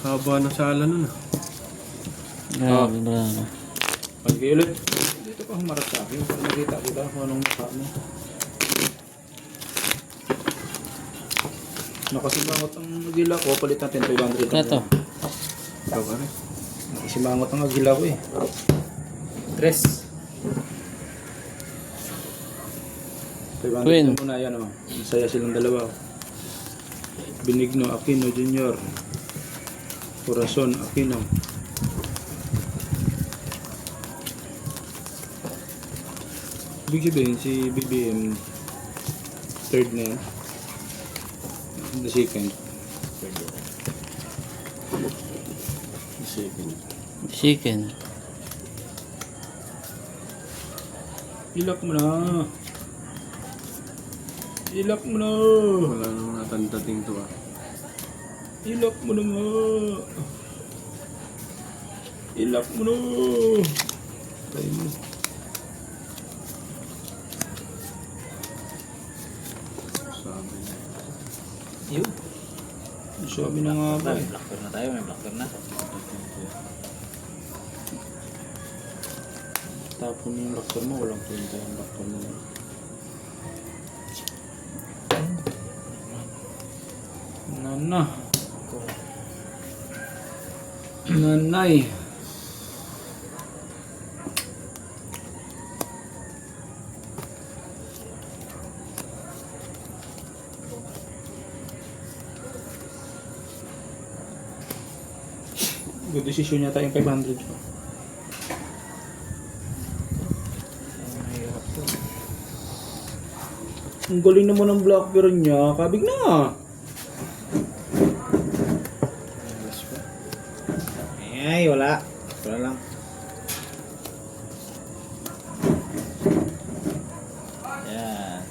Haba na sala nun ah. Bravo. Pag-iulit. Dito ka humarap sa akin. Para nakita kita kung anong mukha mo. Nakasimangot ang agila ko. Palit natin 500. Ano to? Ikaw ka rin. Nakasimangot ang agila ko eh. Tres. 500 Twin. na muna yan oh. Masaya silang dalawa. Benigno Aquino Jr. Corazon Aquino. Ibig sabihin si BBM third na yan. The second. Chicken. Ilak mo na. Ilak mo na. Wala nang natandating to ah. Ilak mo na nga. Ilak mo na. Tayo mo. Sabi niya. Yun. Sabi na nga ba eh. Blacker na tayo, may blacker na. Tapon yung laktor mo, walang punta yung laktor mo. Nana. Nanay. Good decision yata yung 500 ko. Ang galing naman ng Blackberry niya. Kabig na. Ay, wala. Wala lang. Yan.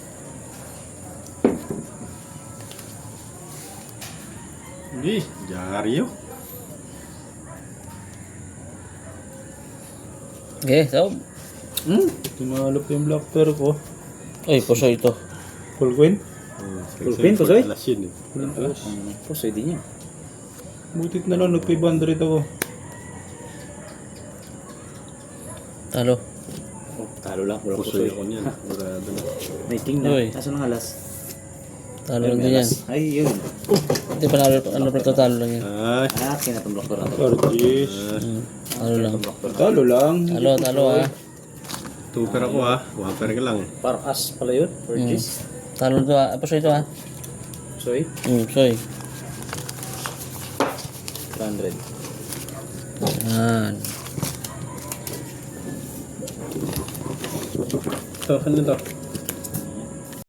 Hindi, dyaryo. Okay, so. Tinalo pa yung Blackberry ko. Ay, puso ito. Full queen? Pin, Pusoy? Alas yun eh. Walang alas. Pusoy din yan. Butit na lang, nag-500 ako. Talo. Oh, talo lang. Wala Pusoy pusoy. ako niyan. Murado na. May king na. Uy. Nasaan ang alas? Talo lang din yan. Ay, yun. Hindi pa nalo, ano pa ito, talo lang yan. Ay, Ah, kinatong blocker na to. Charges. Talo lang. Talo lang. Talo ah. tuper ako ah. Waper ka lang. Para as pala yun. Purchase. Talo ito ah. Puso ito ah. Pusoy. Soy. 100. Yan. Ito, ano to?